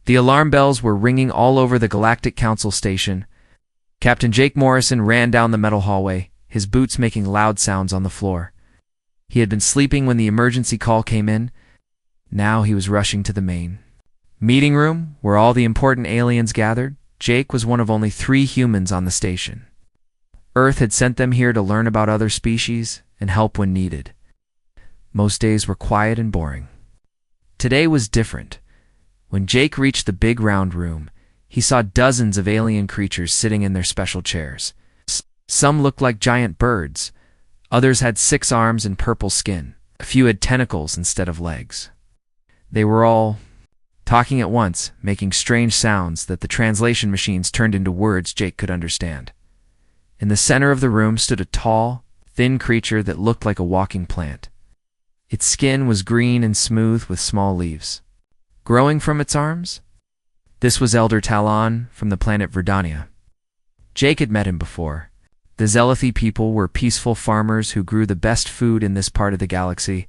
The alarm bells were ringing all over the Galactic Council station. Captain Jake Morrison ran down the metal hallway, his boots making loud sounds on the floor. He had been sleeping when the emergency call came in. Now he was rushing to the main meeting room, where all the important aliens gathered. Jake was one of only 3 humans on the station. Earth had sent them here to learn about other species and help when needed. Most days were quiet and boring. Today was different. When Jake reached the big round room, he saw dozens of alien creatures sitting in their special chairs. Some looked like giant birds. Others had 6 arms and purple skin. A few had tentacles instead of legs. They were all talking at once, making strange sounds that the translation machines turned into words Jake could understand. In the center of the room stood a tall, thin creature that looked like a walking plant. Its skin was green and smooth with small leaves growing from its arms. This was Elder Talon from the planet Verdania. Jake had met him before. The Zealothi people were peaceful farmers who grew the best food in this part of the galaxy.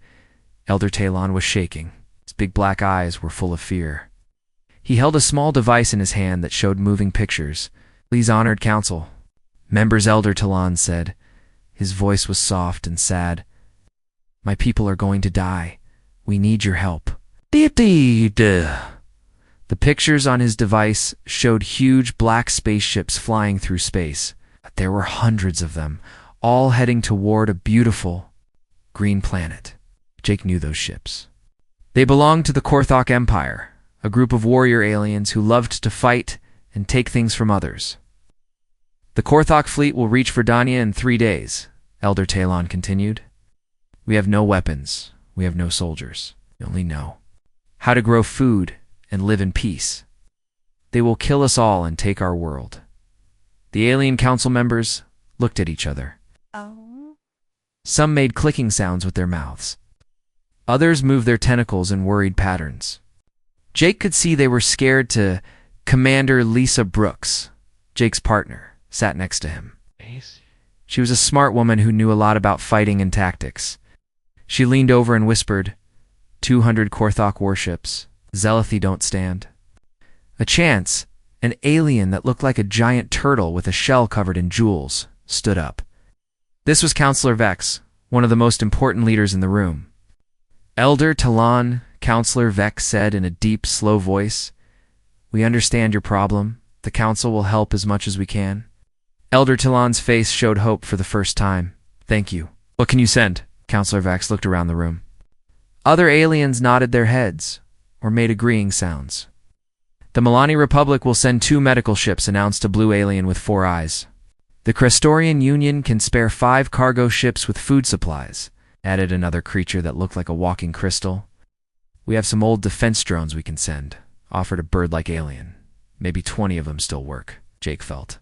Elder Talon was shaking. His big black eyes were full of fear. He held a small device in his hand that showed moving pictures. "Please, honored council." "Members," Elder Talon said. His voice was soft and sad. "My people are going to die. We need your help." The pictures on his device showed huge black spaceships flying through space. There were hundreds of them, all heading toward a beautiful green planet. Jake knew those ships. They belonged to the Korthok Empire, a group of warrior aliens who loved to fight and take things from others. "The Korthok fleet will reach Verdania in 3 days," Elder Talon continued. "We have no weapons. We have no soldiers. We only know how to grow food and live in peace. They will kill us all and take our world." The alien council members looked at each other. Some made clicking sounds with their mouths. Others moved their tentacles in worried patterns. Jake could see they were scared. To Commander Lisa Brooks, Jake's partner, sat next to him. She was a smart woman who knew a lot about fighting and tactics. She leaned over and whispered, 200 Korthok warships. Zealothi don't stand a chance." An alien that looked like a giant turtle with a shell covered in jewels stood up. This was Counselor Vex, one of the most important leaders in the room. "Elder Talon," Counselor Vex said in a deep, slow voice, "we understand your problem. The council will help as much as we can." Elder Talon's face showed hope for the first time. "Thank you. What can you send?" Counselor Vex looked around the room. Other aliens nodded their heads or made agreeing sounds. "The Milani Republic will send 2 medical ships," announced a blue alien with 4 eyes. "The Crestorian Union can spare 5 cargo ships with food supplies," added another creature that looked like a walking crystal. "We have some old defense drones we can send," offered a bird-like alien. Maybe 20 of them still work, Jake felt.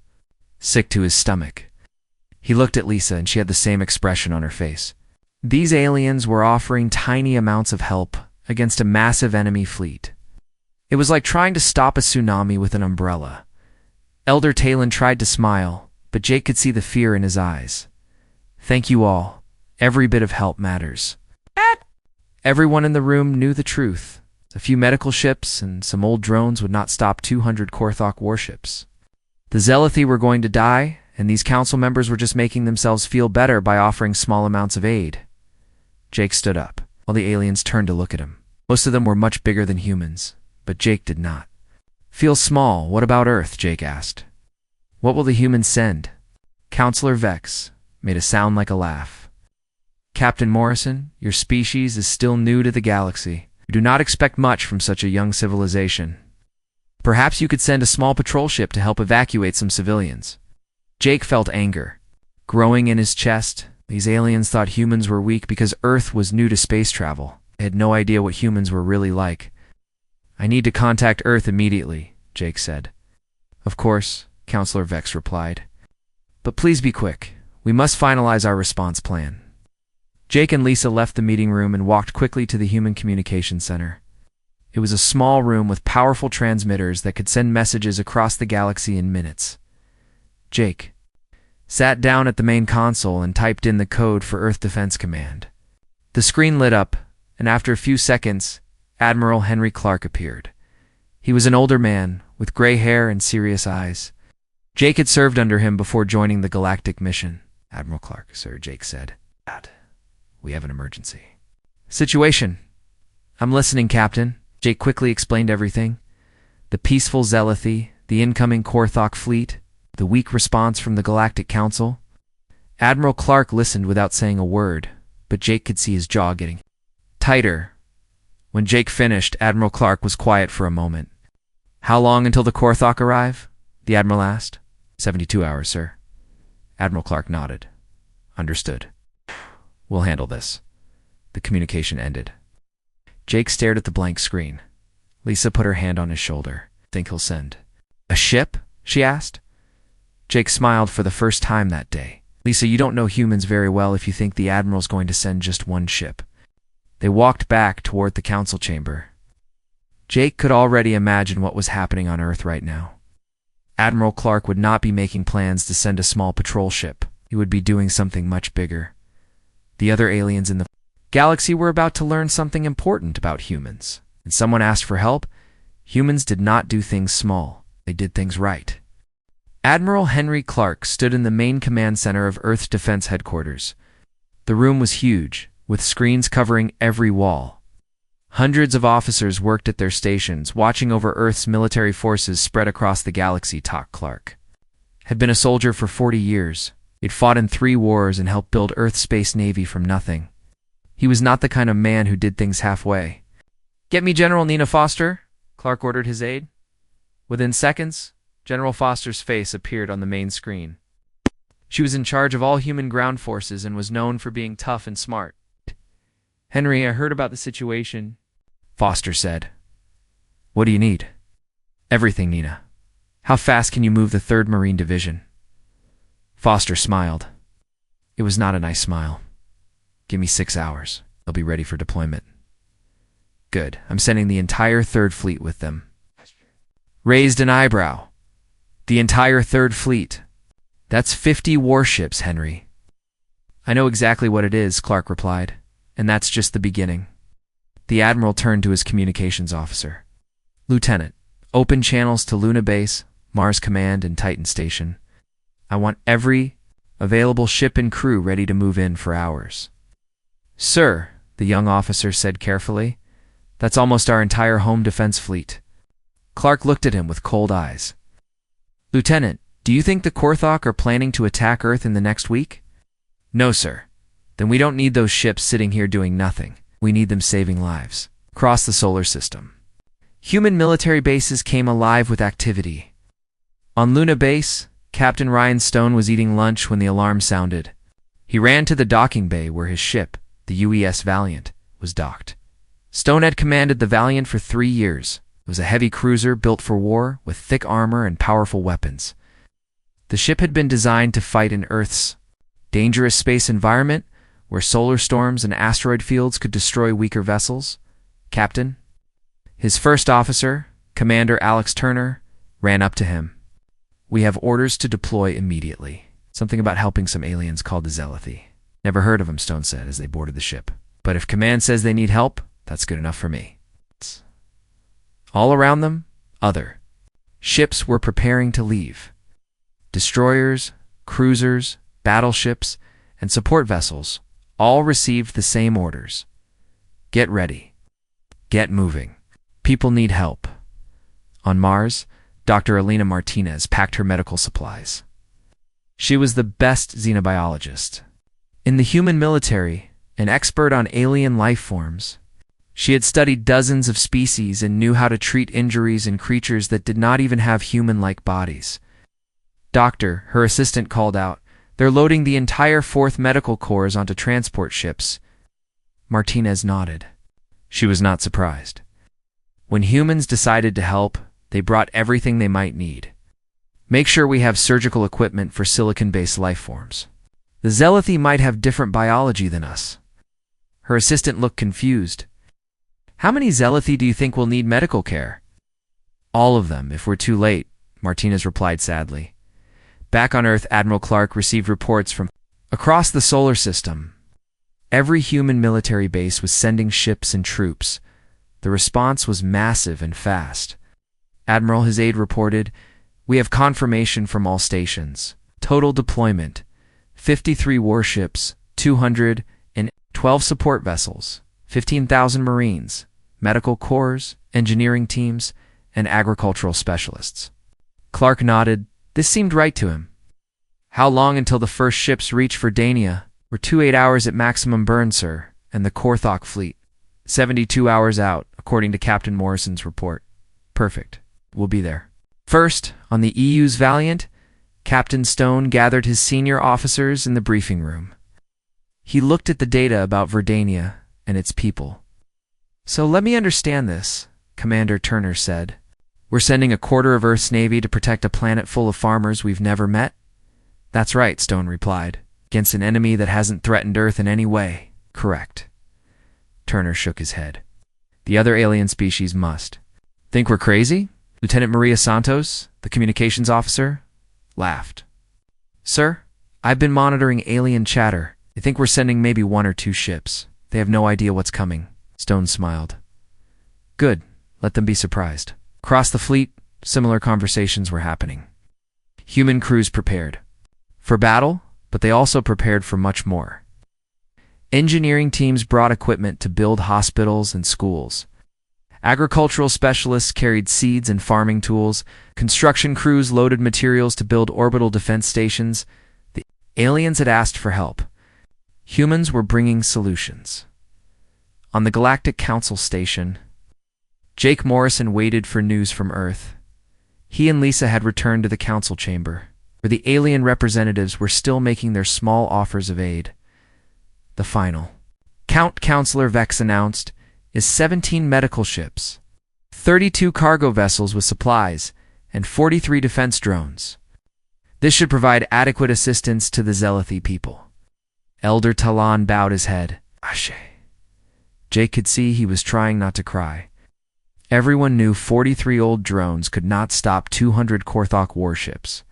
Sick to his stomach. He looked at Lisa and she had the same expression on her face. These aliens were offering tiny amounts of help against a massive enemy fleet. It was like trying to stop a tsunami with an umbrella. Elder Talon tried to smile, but Jake could see the fear in his eyes. "Thank you all. Every bit of help matters." Everyone in the room knew the truth. A few medical ships and some old drones would not stop 200 Korthok warships. The Zealothi were going to die, and these council members were just making themselves feel better by offering small amounts of aid. Jake stood up, while the aliens turned to look at him. Most of them were much bigger than humans, but Jake did not. "Feel small. What about Earth?" Jake asked. "What will the humans send?" Counselor Vex made a sound like a laugh. "Captain Morrison, your species is still new to the galaxy. You do not expect much from such a young civilization. Perhaps you could send a small patrol ship to help evacuate some civilians." Jake felt anger growing in his chest. These aliens thought humans were weak because Earth was new to space travel. They had no idea what humans were really like. "I need to contact Earth immediately," Jake said. "Of course," Counselor Vex replied. "But please be quick. We must finalize our response plan." Jake and Lisa left the meeting room and walked quickly to the Human Communication Center. It was a small room with powerful transmitters that could send messages across the galaxy in minutes. Jake sat down at the main console and typed in the code for Earth Defense Command. The screen lit up, and after a few seconds, Admiral Henry Clark appeared. He was an older man, with gray hair and serious eyes. Jake had served under him before joining the Galactic mission. "Admiral Clark, sir," Jake said. "Dad, we have an emergency." "Situation." "I'm listening, Captain." Jake quickly explained everything. The peaceful zealothy, the incoming Korthok fleet, the weak response from the Galactic Council. Admiral Clark listened without saying a word, but Jake could see his jaw getting tighter. When Jake finished, Admiral Clark was quiet for a moment. "How long until the Korthok arrive?" the Admiral asked. 72 hours, sir." Admiral Clark nodded. "Understood. We'll handle this." The communication ended. Jake stared at the blank screen. Lisa put her hand on his shoulder. "Think he'll send a ship?" she asked. Jake smiled for the first time that day. "Lisa, you don't know humans very well if you think the Admiral's going to send just one ship." They walked back toward the council chamber. Jake could already imagine what was happening on Earth right now. Admiral Clark would not be making plans to send a small patrol ship. He would be doing something much bigger. The other aliens in the galaxy were about to learn something important about humans. And someone asked for help. Humans did not do things small. They did things right. Admiral Henry Clark stood in the main command center of Earth's Defense Headquarters. The room was huge, with screens covering every wall. Hundreds of officers worked at their stations, watching over Earth's military forces spread across the galaxy. Clark had been a soldier for 40 years. He'd fought in 3 wars and helped build Earth's space navy from nothing. He was not the kind of man who did things halfway. "Get me General Nina Foster," Clark ordered his aide. Within seconds, General Foster's face appeared on the main screen. She was in charge of all human ground forces and was known for being tough and smart. "Henry, I heard about the situation," Foster said. "What do you need?" "Everything, Nina. How fast can you move the 3rd Marine Division?" Foster smiled. It was not a nice smile. "Give me 6 hours. They'll be ready for deployment." "Good. I'm sending the entire 3rd Fleet with them." Raised an eyebrow. "The entire 3rd Fleet? That's 50 warships, Henry." "I know exactly what it is," Clark replied. "And that's just the beginning." The Admiral turned to his communications officer. "Lieutenant, open channels to Luna Base, Mars Command, and Titan Station. I want every available ship and crew ready to move in for hours." "Sir," the young officer said carefully, "that's almost our entire home defense fleet." Clark looked at him with cold eyes. "Lieutenant, do you think the Korthok are planning to attack Earth in the next week?" "No, sir. Then we don't need those ships sitting here doing nothing. We need them saving lives across the solar system." Human military bases came alive with activity. On Luna Base, Captain Ryan Stone was eating lunch when the alarm sounded. He ran to the docking bay where his ship, the UES Valiant, was docked. Stone had commanded the Valiant for 3 years. It was a heavy cruiser built for war with thick armor and powerful weapons. The ship had been designed to fight in Earth's dangerous space environment where solar storms and asteroid fields could destroy weaker vessels. "Captain." His first officer, Commander Alex Turner, ran up to him. "We have orders to deploy immediately." Something about helping some aliens called the Zealothy. "Never heard of him," Stone said as they boarded the ship. "But if Command says they need help, that's good enough for me." All around them, other ships were preparing to leave. Destroyers, cruisers, battleships, and support vessels all received the same orders. Get ready. Get moving. People need help. On Mars, Dr. Elena Martinez packed her medical supplies. She was the best xenobiologist. In the human military, an expert on alien life forms, she had studied dozens of species and knew how to treat injuries in creatures that did not even have human-like bodies. "Doctor," her assistant called out, "they're loading the entire 4th Medical Corps onto transport ships." Martinez nodded. She was not surprised. When humans decided to help, they brought everything they might need. "Make sure we have surgical equipment for silicon-based life forms. The Zealothy might have different biology than us." Her assistant looked confused. "How many Zealothy do you think will need medical care?" "All of them, if we're too late," Martinez replied sadly. Back on Earth, Admiral Clark received reports from across the solar system. Every human military base was sending ships and troops. The response was massive and fast. Admiral, his aide reported. We have confirmation from all stations. Total deployment: 53 warships, 212 support vessels, 15,000 Marines, medical corps, engineering teams, and agricultural specialists. Clark nodded. This seemed right to him. How long until the first ships reach Verdania? We're 28 hours at maximum burn, sir, and the Korthok fleet. 72 hours out, according to Captain Morrison's report. Perfect. We'll be there. First, on the EU's Valiant, Captain Stone gathered his senior officers in the briefing room. He looked at the data about Verdania and its people. So let me understand this, Commander Turner said. We're sending a quarter of Earth's navy to protect a planet full of farmers we've never met? That's right, Stone replied. Against an enemy that hasn't threatened Earth in any way. Correct. Turner shook his head. The other alien species must. Think we're crazy? Lieutenant Maria Santos, the communications officer, laughed. Sir, I've been monitoring alien chatter. They think we're sending maybe 1 or 2 ships. They have no idea what's coming. Stone smiled. Good. Let them be surprised. Across the fleet, similar conversations were happening. Human crews prepared for battle, but they also prepared for much more. Engineering teams brought equipment to build hospitals and schools. Agricultural specialists carried seeds and farming tools. Construction crews loaded materials to build orbital defense stations. The aliens had asked for help. Humans were bringing solutions. On the Galactic Council station, Jake Morrison waited for news from Earth. He and Lisa had returned to the council chamber, where the alien representatives were still making their small offers of aid. The final. Councilor Vex announced, is 17 medical ships, 32 cargo vessels with supplies, and 43 defense drones. This should provide adequate assistance to the Zealothi people. Elder Talon bowed his head. Ashe. Jake could see he was trying not to cry. Everyone knew 43 old drones could not stop 200 Korthok warships.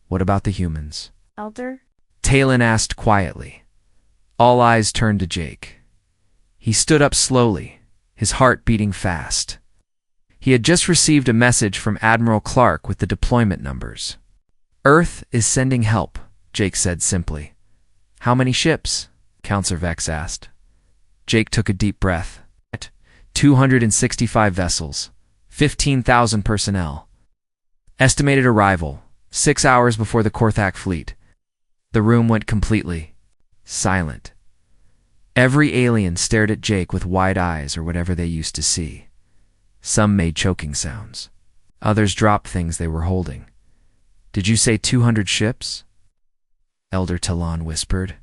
What about the humans? Elder? Talon asked quietly. All eyes turned to Jake. He stood up slowly, his heart beating fast. He had just received a message from Admiral Clark with the deployment numbers. Earth is sending help, Jake said simply. How many ships? Counselor Vex asked. Jake took a deep breath. 265 vessels, 15,000 personnel. Estimated arrival, 6 hours before the Korthak fleet. The room went completely silent. Every alien stared at Jake with wide eyes or whatever they used to see. Some made choking sounds. Others dropped things they were holding. Did you say 200 ships? Elder Talon whispered.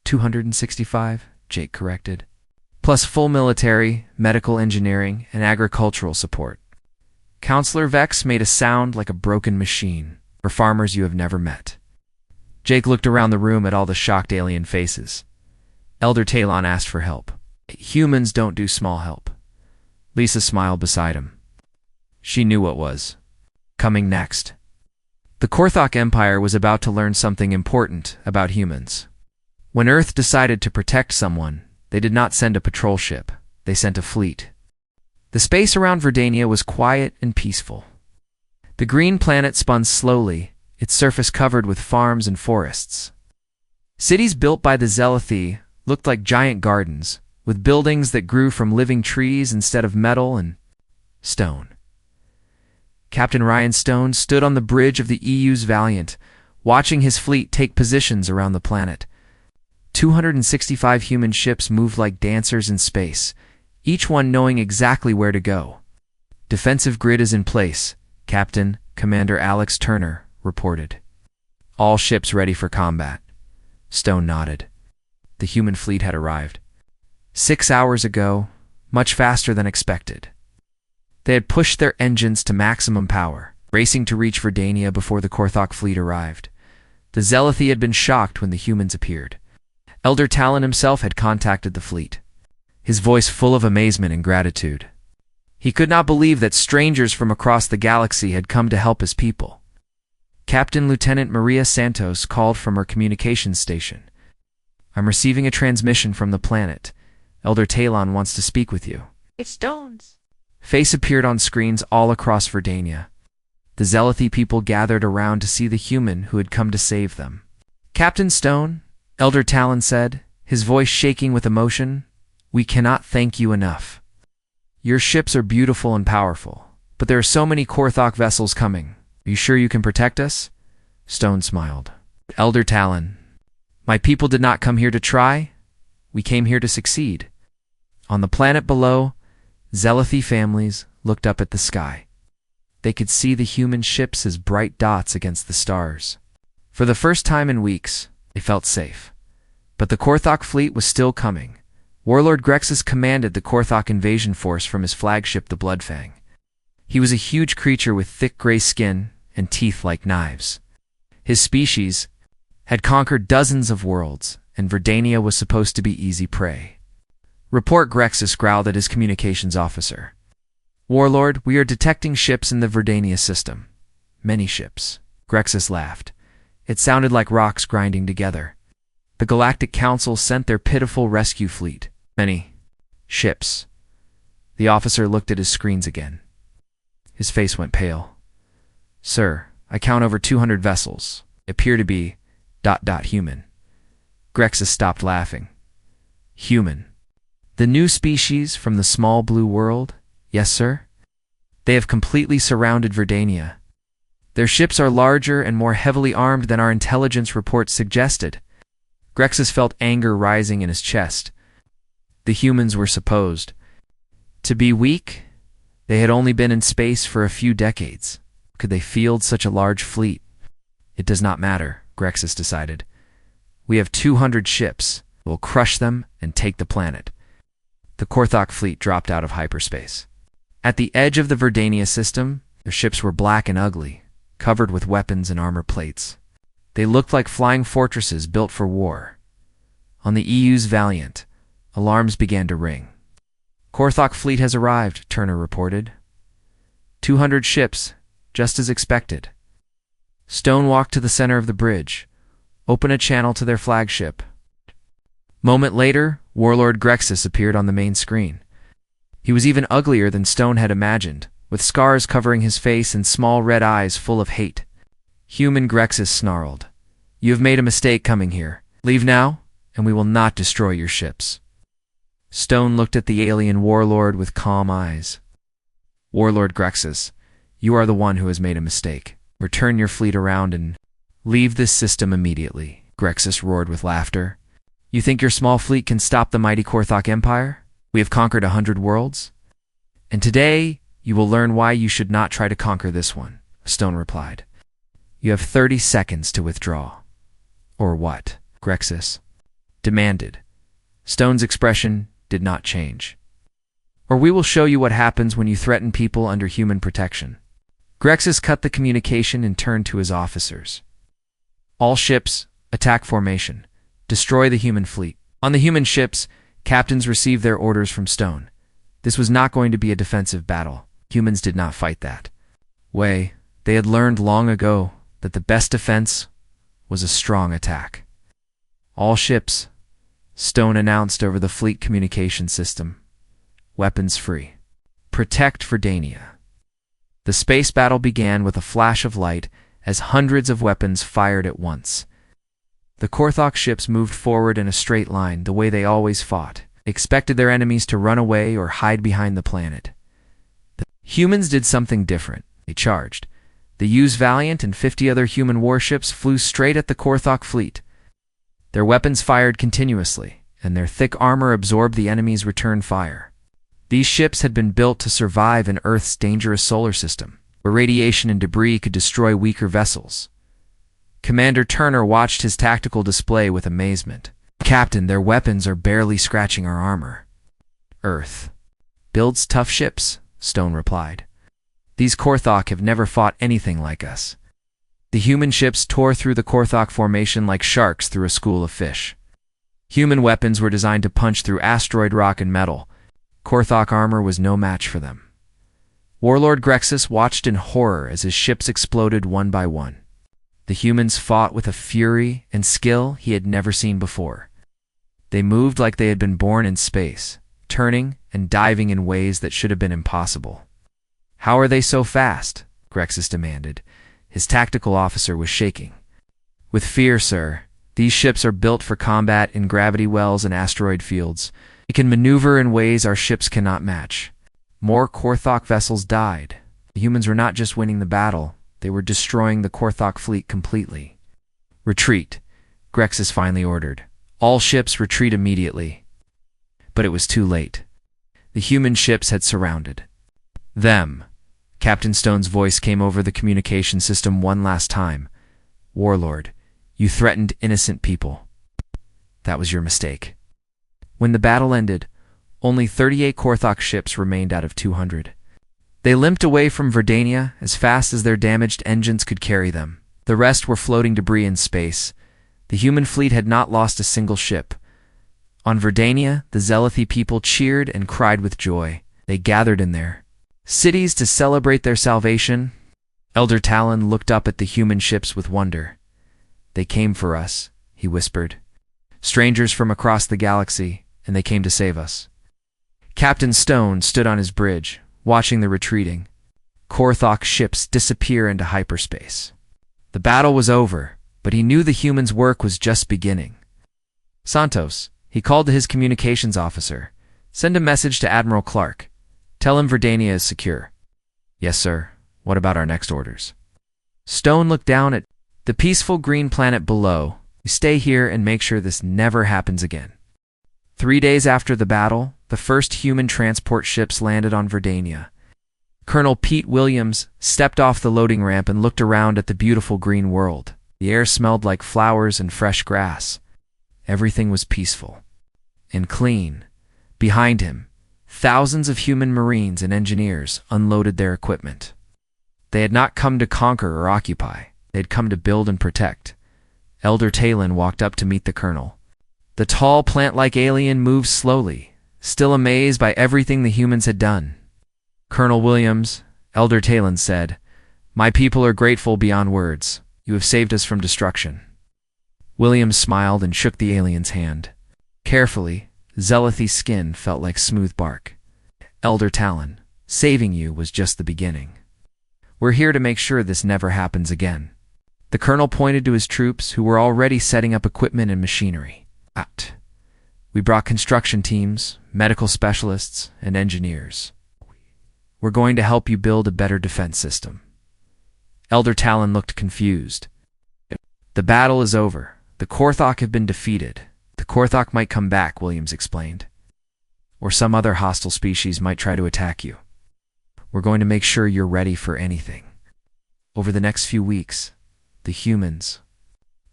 265, Jake corrected. Plus full military, medical engineering, and agricultural support. Counselor Vex made a sound like a broken machine for farmers you have never met. Jake looked around the room at all the shocked alien faces. Elder Talon asked for help. Humans don't do small help. Lisa smiled beside him. She knew what was coming next. The Korthok Empire was about to learn something important about humans. When Earth decided to protect someone, they did not send a patrol ship. They sent a fleet. The space around Verdania was quiet and peaceful. The green planet spun slowly, its surface covered with farms and forests. Cities built by the Zealothi looked like giant gardens, with buildings that grew from living trees instead of metal and stone. Captain Ryan Stone stood on the bridge of the EU's Valiant, watching his fleet take positions around the planet. 265 human ships moved like dancers in space, each one knowing exactly where to go. Defensive grid is in place, Captain Commander Alex Turner reported. All ships ready for combat. Stone nodded. The human fleet had arrived. 6 hours ago, much faster than expected. They had pushed their engines to maximum power, racing to reach Verdania before the Korthok fleet arrived. The Zealothi had been shocked when the humans appeared. Elder Talon himself had contacted the fleet, his voice full of amazement and gratitude. He could not believe that strangers from across the galaxy had come to help his people. Captain Lieutenant Maria Santos called from her communications station. I'm receiving a transmission from the planet. Elder Talon wants to speak with you. It's Stones. face appeared on screens all across Verdania. The Zealoty people gathered around to see the human who had come to save them. "Captain Stone," Elder Talon said, his voice shaking with emotion, "we cannot thank you enough. Your ships are beautiful and powerful, but there are so many Korthok vessels coming. Are you sure you can protect us?" Stone smiled. "Elder Talon, my people did not come here to try. We came here to succeed." On the planet below, Zealoty families looked up at the sky. They could see the human ships as bright dots against the stars. For the first time in weeks, they felt safe. But the Korthok fleet was still coming. Warlord Grexus commanded the Korthok invasion force from his flagship, the Bloodfang. He was a huge creature with thick gray skin and teeth like knives. His species had conquered dozens of worlds, and Verdania was supposed to be easy prey. "Report," Grexus growled at his communications officer. "Warlord, we are detecting ships in the Verdania system." "Many ships." Grexus laughed. It sounded like rocks grinding together. The Galactic Council sent their pitiful rescue fleet. "Many ships." The officer looked at his screens again. His face went pale. "Sir, I count over 200 vessels. They appear to be ... human." Grexus stopped laughing. "Human. The new species from the small blue world? Yes, sir. They have completely surrounded Verdania. Their ships are larger and more heavily armed than our intelligence reports suggested." Grexus felt anger rising in his chest. The humans were supposed to be weak. They had only been in space for a few decades. Could they field such a large fleet? "It does not matter," Grexus decided. "We have 200 ships. We'll crush them and take the planet." The Korthok fleet dropped out of hyperspace. At the edge of the Verdania system, their ships were black and ugly, covered with weapons and armor plates. They looked like flying fortresses built for war. On the EU's Valiant, alarms began to ring. "Korthok fleet has arrived," Turner reported. 200 ships, just as expected." Stone walked to the center of the bridge, opened a channel to their flagship. Moment later, Warlord Grexus appeared on the main screen. He was even uglier than Stone had imagined, with scars covering his face and small red eyes full of hate. Human Grexus snarled, "You have made a mistake coming here. Leave now, and we will not destroy your ships." Stone looked at the alien warlord with calm eyes. "Warlord Grexus, you are the one who has made a mistake. Return your fleet around and leave this system immediately." Grexus roared with laughter. "You think your small fleet can stop the mighty Korthok Empire? We have conquered 100 worlds. And today, you will learn why you should not try to conquer this one," Stone replied. "You have 30 seconds to withdraw." "Or what?" Grexus demanded. Stone's expression did not change. "Or we will show you what happens when you threaten people under human protection." Grexus cut the communication and turned to his officers. "All ships, attack formation. Destroy the human fleet." On the human ships, captains received their orders from Stone. This was not going to be a defensive battle. Humans did not fight that way. They had learned long ago that the best defense was a strong attack. "All ships," Stone announced over the fleet communication system. "Weapons free. Protect Verdania." The space battle began with a flash of light as hundreds of weapons fired at once. The Korthok ships moved forward in a straight line the way they always fought, expected their enemies to run away or hide behind the planet. The humans did something different. They charged. The EU's Valiant and 50 other human warships flew straight at the Korthok fleet. Their weapons fired continuously, and their thick armor absorbed the enemy's return fire. These ships had been built to survive in Earth's dangerous solar system, where radiation and debris could destroy weaker vessels. Commander Turner watched his tactical display with amazement. "Captain, their weapons are barely scratching our armor." "Earth builds tough ships," Stone replied. "These Korthok have never fought anything like us." The human ships tore through the Korthok formation like sharks through a school of fish. Human weapons were designed to punch through asteroid rock and metal. Korthok armor was no match for them. Warlord Grexus watched in horror as his ships exploded one by one. The humans fought with a fury and skill he had never seen before. They moved like they had been born in space, turning and diving in ways that should have been impossible. "How are they so fast?" Grexus demanded. His tactical officer was shaking. "With fear, sir. These ships are built for combat in gravity wells and asteroid fields. They can maneuver in ways our ships cannot match. More Korthok vessels died. The humans were not just winning the battle, they were destroying the Korthok fleet completely." "Retreat," Grexus finally ordered. "All ships retreat immediately." But it was too late. The human ships had surrounded them. Captain Stone's voice came over the communication system one last time. "Warlord, you threatened innocent people. That was your mistake." When the battle ended, only 38 Korthok ships remained out of 200. They limped away from Verdania as fast as their damaged engines could carry them. The rest were floating debris in space. The human fleet had not lost a single ship. On Verdania, the Zealothi people cheered and cried with joy. They gathered in their cities to celebrate their salvation. Elder Talon looked up at the human ships with wonder. "They came for us," he whispered. "Strangers from across the galaxy, and they came to save us." Captain Stone stood on his bridge, watching the retreating Korthok ships disappear into hyperspace. The battle was over, but he knew the humans' work was just beginning. "Santos," he called to his communications officer, "send a message to Admiral Clark. Tell him Verdania is secure." "Yes, sir. What about our next orders?" Stone looked down at the peaceful green planet below. "You stay here and make sure this never happens again." 3 days after the battle, the first human transport ships landed on Verdania. Colonel Pete Williams stepped off the loading ramp and looked around at the beautiful green world. The air smelled like flowers and fresh grass. Everything was peaceful and clean. Behind him, thousands of human marines and engineers unloaded their equipment. They had not come to conquer or occupy. They had come to build and protect. Elder Talon walked up to meet the colonel. The tall, plant-like alien moved slowly, still amazed by everything the humans had done. "Colonel Williams," Elder Talon said, "my people are grateful beyond words. You have saved us from destruction." Williams smiled and shook the alien's hand. Carefully, Zealothy's skin felt like smooth bark. "Elder Talon, saving you was just the beginning. We're here to make sure this never happens again." The colonel pointed to his troops, who were already setting up equipment and machinery. "We brought construction teams, medical specialists, and engineers. We're going to help you build a better defense system." Elder Talon looked confused. "The battle is over. The Korthok have been defeated. The Korthok might come back," Williams explained. "Or some other hostile species might try to attack you. We're going to make sure you're ready for anything." Over the next few weeks, the humans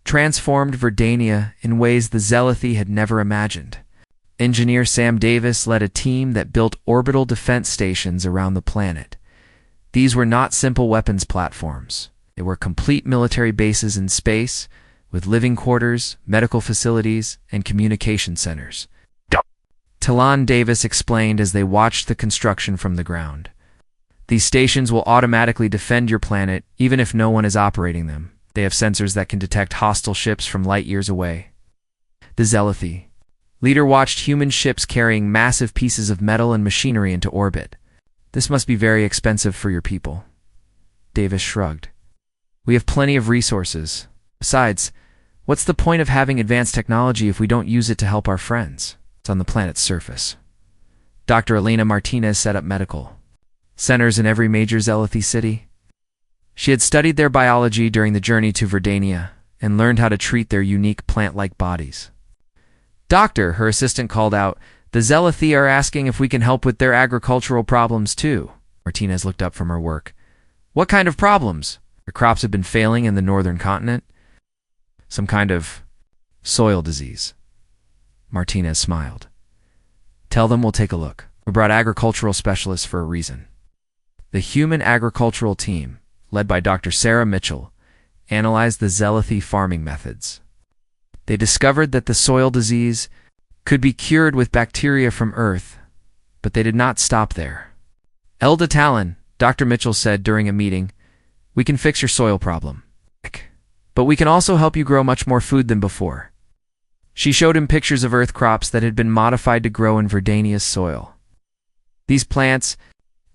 transformed Verdania in ways the Zealothi had never imagined. Engineer Sam Davis led a team that built orbital defense stations around the planet. These were not simple weapons platforms. They were complete military bases in space, with living quarters, medical facilities, and communication centers. Talon Davis explained as they watched the construction from the ground. "These stations will automatically defend your planet, even if no one is operating them. They have sensors that can detect hostile ships from light years away." The Zealothi leader watched human ships carrying massive pieces of metal and machinery into orbit. "This must be very expensive for your people." Davis shrugged. "We have plenty of resources. Besides, what's the point of having advanced technology if we don't use it to help our friends? It's on the planet's surface." Dr. Elena Martinez set up medical centers in every major Zealothi city. She had studied their biology during the journey to Verdania and learned how to treat their unique plant-like bodies. "Doctor," her assistant called out, "the Zealothi are asking if we can help with their agricultural problems too." Martinez looked up from her work. "What kind of problems? The crops have been failing in the northern continent." "Some kind of soil disease." Martinez smiled. "Tell them we'll take a look. We brought agricultural specialists for a reason." The human agricultural team, led by Dr. Sarah Mitchell, analyzed the Zealothi farming methods. They discovered that the soil disease could be cured with bacteria from Earth, but they did not stop there. "Elder Talon," Dr. Mitchell said during a meeting, "we can fix your soil problem. But we can also help you grow much more food than before." She showed him pictures of Earth crops that had been modified to grow in Verdania's soil. These plants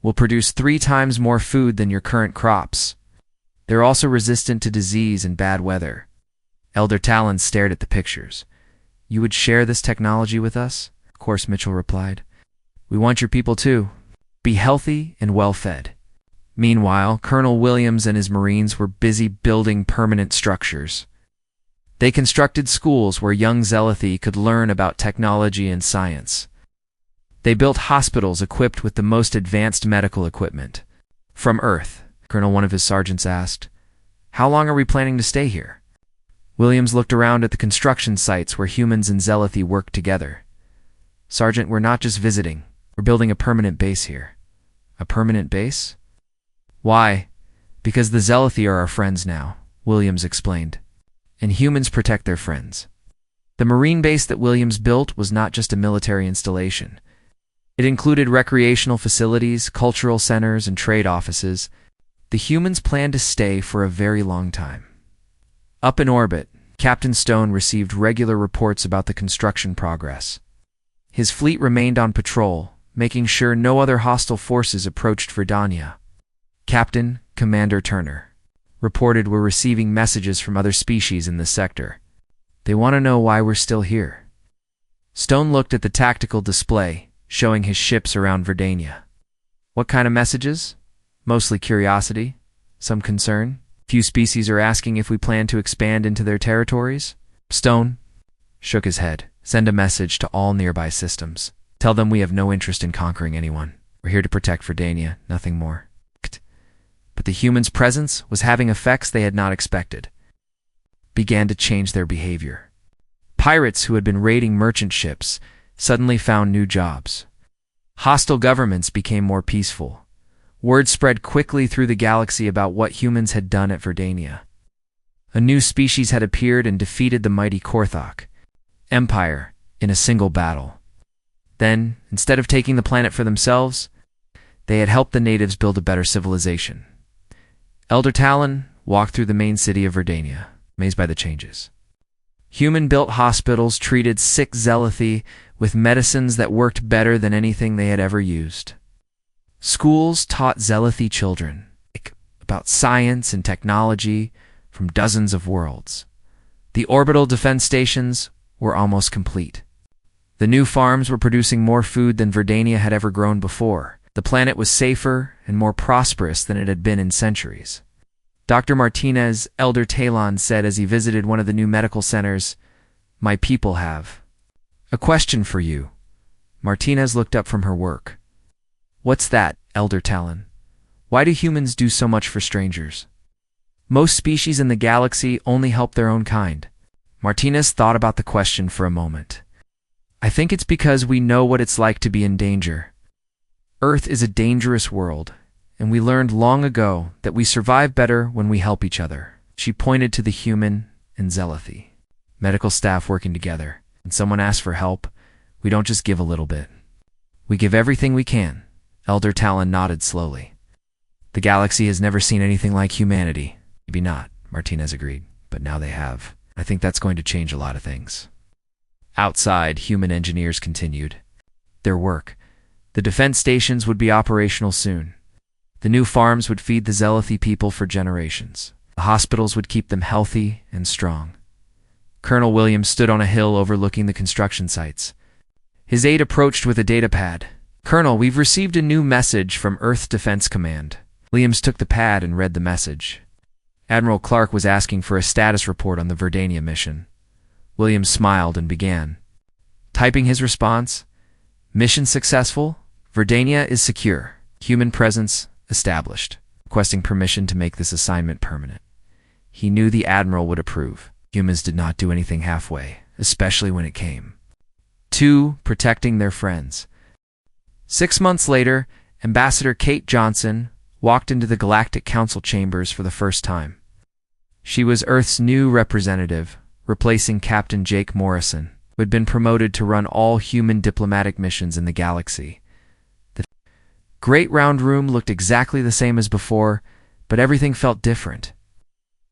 will produce 3 times more food than your current crops. They're also resistant to disease and bad weather. Elder Talon stared at the pictures. You would share this technology with us? Of course, Mitchell replied. We want your people too. Be healthy and well-fed. Meanwhile, Colonel Williams and his Marines were busy building permanent structures. They constructed schools where young Zealothi could learn about technology and science. They built hospitals equipped with the most advanced medical equipment. From Earth, one of his sergeants asked, how long are we planning to stay here? Williams looked around at the construction sites where humans and Zealothi worked together. Sergeant, we're not just visiting. We're building a permanent base here. A permanent base? Why? Because the Zealothi are our friends now, Williams explained. And humans protect their friends. The Marine base that Williams built was not just a military installation. It included recreational facilities, cultural centers, and trade offices. The humans planned to stay for a very long time. Up in orbit, Captain Stone received regular reports about the construction progress. His fleet remained on patrol, making sure no other hostile forces approached Verdania. Captain Commander Turner reported we're receiving messages from other species in this sector. They want to know why we're still here. Stone looked at the tactical display, showing his ships around Verdania. What kind of messages? Mostly curiosity, some concern. Few species are asking if we plan to expand into their territories. Stone shook his head. Send a message to all nearby systems. Tell them we have no interest in conquering anyone. We're here to protect Verdania, nothing more. But the humans' presence was having effects they had not expected. Began to change their behavior. Pirates who had been raiding merchant ships suddenly found new jobs. Hostile governments became more peaceful. Word spread quickly through the galaxy about what humans had done at Verdania. A new species had appeared and defeated the mighty Korthok Empire in a single battle. Then, instead of taking the planet for themselves, they had helped the natives build a better civilization. Elder Talon walked through the main city of Verdania, amazed by the changes. Human-built hospitals treated sick Zealothi with medicines that worked better than anything they had ever used. Schools taught Zealothi children about science and technology from dozens of worlds. The orbital defense stations were almost complete. The new farms were producing more food than Verdania had ever grown before. The planet was safer and more prosperous than it had been in centuries. Dr. Martinez, Elder Talon said as he visited one of the new medical centers, "My people have a question for you." Martinez looked up from her work. "What's that, Elder Talon? Why do humans do so much for strangers? Most species in the galaxy only help their own kind." Martinez thought about the question for a moment. "I think it's because we know what it's like to be in danger. Earth is a dangerous world, and we learned long ago that we survive better when we help each other." She pointed to the human and Zealothi. Medical staff working together. When someone asks for help, we don't just give a little bit. We give everything we can. Elder Talon nodded slowly. "The galaxy has never seen anything like humanity." "Maybe not," Martinez agreed, "but now they have. I think that's going to change a lot of things." Outside, human engineers continued their work. The defense stations would be operational soon. The new farms would feed the Zealothi people for generations. The hospitals would keep them healthy and strong. Colonel Williams stood on a hill overlooking the construction sites. His aide approached with a datapad. "Colonel, we've received a new message from Earth Defense Command." Williams took the pad and read the message. Admiral Clark was asking for a status report on the Verdania mission. Williams smiled and began typing his response. "Mission successful. Verdania is secure. Human presence established. Requesting permission to make this assignment permanent." He knew the Admiral would approve. Humans did not do anything halfway, especially when it came to protecting their friends. 6 months later, Ambassador Kate Johnson walked into the Galactic Council chambers for the first time. She was Earth's new representative, replacing Captain Jake Morrison, who had been promoted to run all human diplomatic missions in the galaxy. The great round room looked exactly the same as before, but everything felt different.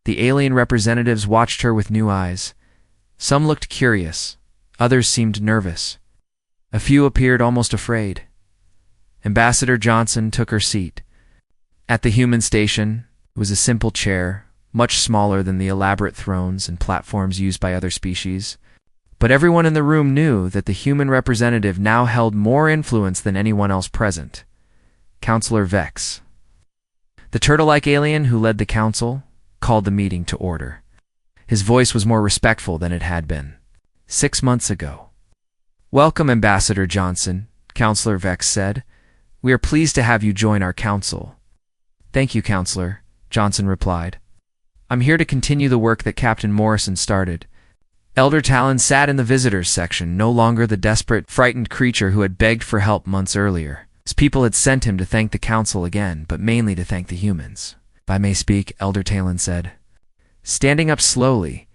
The alien representatives watched her with new eyes. Some looked curious, others seemed nervous. A few appeared almost afraid. Ambassador Johnson took her seat. At the human station was a simple chair, much smaller than the elaborate thrones and platforms used by other species. But everyone in the room knew that the human representative now held more influence than anyone else present. Counselor Vex. The turtle-like alien who led the council called the meeting to order. His voice was more respectful than it had been 6 months ago. "Welcome, Ambassador Johnson," Counselor Vex said. "We are pleased to have you join our council." "Thank you, Counselor," Johnson replied. "I'm here to continue the work that Captain Morrison started." Elder Talon sat in the visitors section, no longer the desperate, frightened creature who had begged for help months earlier. His people had sent him to thank the council again, but mainly to thank the humans. "If I may speak," Elder Talon said, standing up slowly.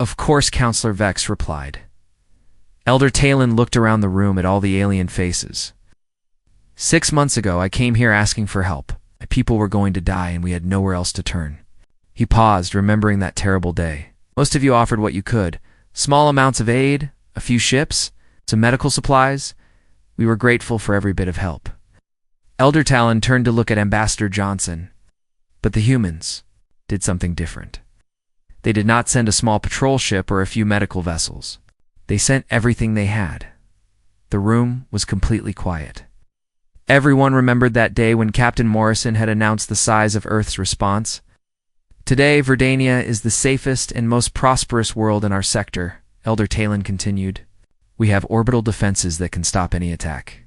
"Of course," Counselor Vex replied. Elder Talon looked around the room at all the alien faces. 6 months ago, I came here asking for help. My people were going to die and we had nowhere else to turn." He paused, remembering that terrible day. "Most of you offered what you could. Small amounts of aid, a few ships, some medical supplies. We were grateful for every bit of help." Elder Talon turned to look at Ambassador Johnson. But the humans did something different. They did not send a small patrol ship or a few medical vessels. They sent everything they had. The room was completely quiet. Everyone remembered that day when Captain Morrison had announced the size of Earth's response. "Today, Verdania is the safest and most prosperous world in our sector," Elder Talon continued. "We have orbital defenses that can stop any attack.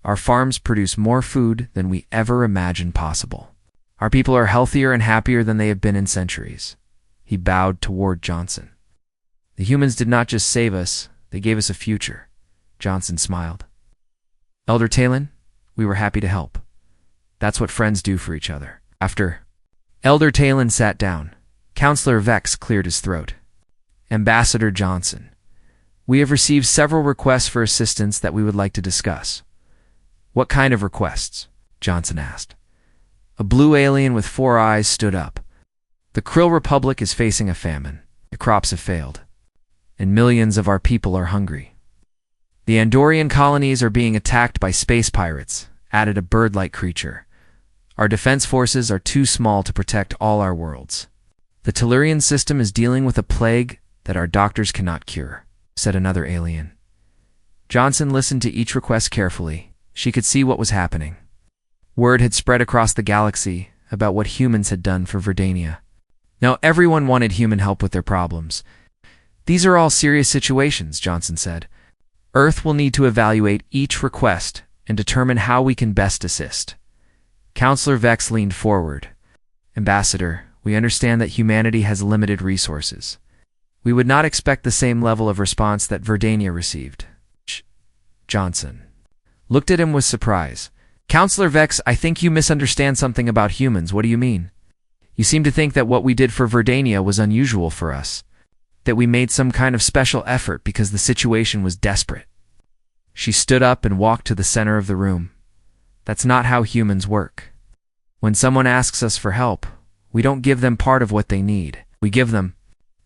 Our farms produce more food than we ever imagined possible. Our people are healthier and happier than they have been in centuries." He bowed toward Johnson. "The humans did not just save us, they gave us a future." Johnson smiled. "Elder Talon, we were happy to help. That's what friends do for each other." After Elder Talon sat down, Counselor Vex cleared his throat. "Ambassador Johnson, we have received several requests for assistance that we would like to discuss." "What kind of requests?" Johnson asked. A blue alien with 4 eyes stood up. "The Krill Republic is facing a famine. The crops have failed, and millions of our people are hungry. The Andorian colonies are being attacked by space pirates," added a bird-like creature. "Our defense forces are too small to protect all our worlds. The Tellurian system is dealing with a plague that our doctors cannot cure," said another alien. Johnson listened to each request carefully. She could see what was happening. Word had spread across the galaxy about what humans had done for Verdania. Now everyone wanted human help with their problems. "These are all serious situations," Johnson said. "Earth will need to evaluate each request and determine how we can best assist." Counselor Vex leaned forward. "Ambassador, we understand that humanity has limited resources. We would not expect the same level of response that Verdania received." Johnson looked at him with surprise. "Counselor Vex, I think you misunderstand something about humans. What do you mean? You seem to think that what we did for Verdania was unusual for us, that we made some kind of special effort because the situation was desperate." She stood up and walked to the center of the room. "That's not how humans work. When someone asks us for help, we don't give them part of what they need. We give them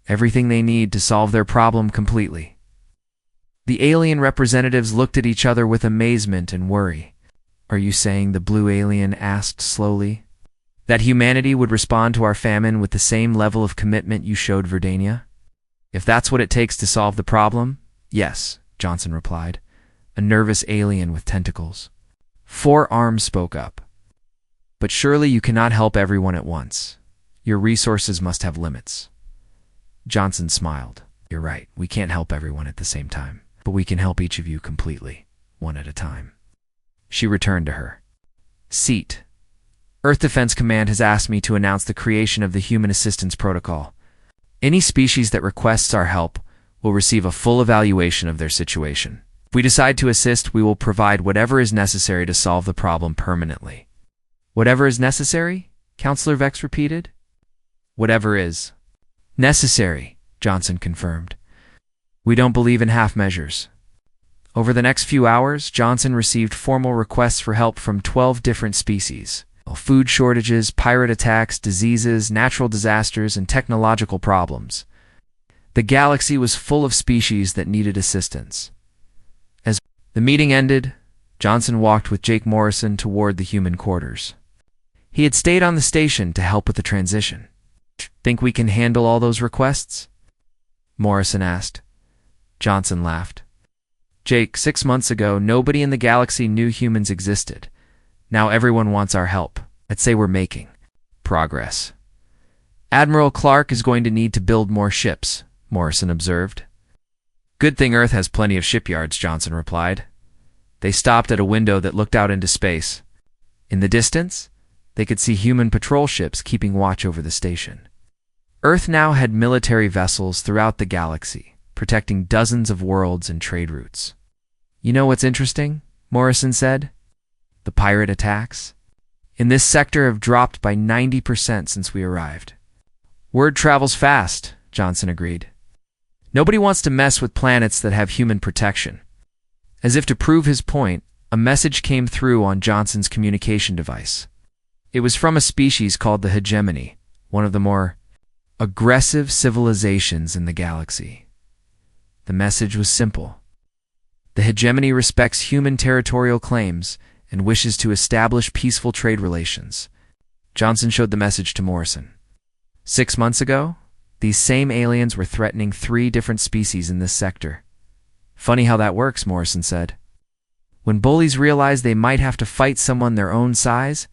everything they need to solve their problem completely." The alien representatives looked at each other with amazement and worry. "Are you saying," the blue alien asked slowly, "that humanity would respond to our famine with the same level of commitment you showed Verdania?" "If that's what it takes to solve the problem, yes," Johnson replied, a nervous alien with tentacles. 4 arms spoke up. "But surely you cannot help everyone at once. Your resources must have limits." Johnson smiled. "You're right, we can't help everyone at the same time, but we can help each of you completely, one at a time." She returned to her seat. "Earth Defense Command has asked me to announce the creation of the Human Assistance Protocol. Any species that requests our help will receive a full evaluation of their situation. If we decide to assist, we will provide whatever is necessary to solve the problem permanently." "Whatever is necessary?" Counselor Vex repeated. "Whatever is necessary," Johnson confirmed. "We don't believe in half measures." Over the next few hours, Johnson received formal requests for help from 12 different species. Food shortages, pirate attacks, diseases, natural disasters, and technological problems. The galaxy was full of species that needed assistance. As the meeting ended, Johnson walked with Jake Morrison toward the human quarters. He had stayed on the station to help with the transition. "Think we can handle all those requests?" Morrison asked. Johnson laughed. "Jake, 6 months ago, nobody in the galaxy knew humans existed. Now everyone wants our help. I'd say we're making progress." "Admiral Clark is going to need to build more ships," Morrison observed. "Good thing Earth has plenty of shipyards," Johnson replied. They stopped at a window that looked out into space. In the distance, they could see human patrol ships keeping watch over the station. Earth now had military vessels throughout the galaxy, protecting dozens of worlds and trade routes. "You know what's interesting?" Morrison said. "The pirate attacks in this sector have dropped by 90% since we arrived." "Word travels fast," Johnson agreed. "Nobody wants to mess with planets that have human protection." As if to prove his point, a message came through on Johnson's communication device. It was from a species called the Hegemony, one of the more aggressive civilizations in the galaxy. The message was simple. The Hegemony respects human territorial claims and wishes to establish peaceful trade relations. Johnson showed the message to Morrison. 6 months ago, these same aliens were threatening 3 different species in this sector. "Funny how that works," Morrison said. "When bullies realize they might have to fight someone their own size,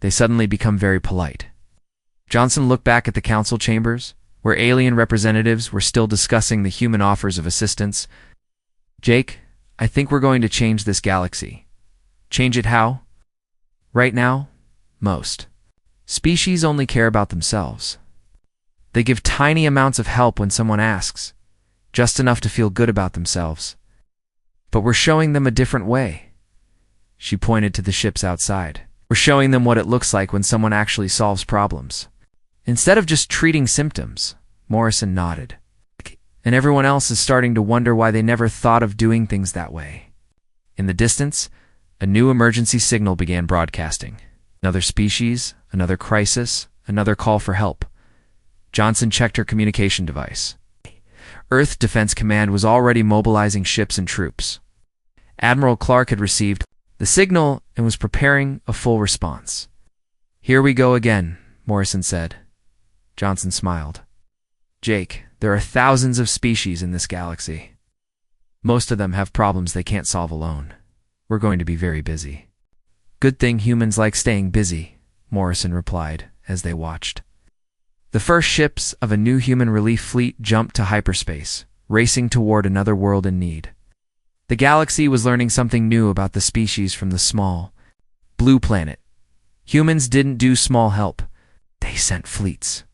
they suddenly become very polite." Johnson looked back at the council chambers, where alien representatives were still discussing the human offers of assistance. "Jake, I think we're going to change this galaxy." "Change it how?" "Right now, most species only care about themselves. They give tiny amounts of help when someone asks, just enough to feel good about themselves. But we're showing them a different way." She pointed to the ships outside. "We're showing them what it looks like when someone actually solves problems. Instead of just treating symptoms." Morrison nodded. "And everyone else is starting to wonder why they never thought of doing things that way." In the distance, a new emergency signal began broadcasting. Another species, another crisis, another call for help. Johnson checked her communication device. Earth Defense Command was already mobilizing ships and troops. Admiral Clark had received the signal and was preparing a full response. "Here we go again," Morrison said. Johnson smiled. "Jake, there are thousands of species in this galaxy. Most of them have problems they can't solve alone. We're going to be very busy." "Good thing humans like staying busy," Morrison replied as they watched. The first ships of a new human relief fleet jumped to hyperspace, racing toward another world in need. The galaxy was learning something new about the species from the small, blue planet. Humans didn't do small help. They sent fleets.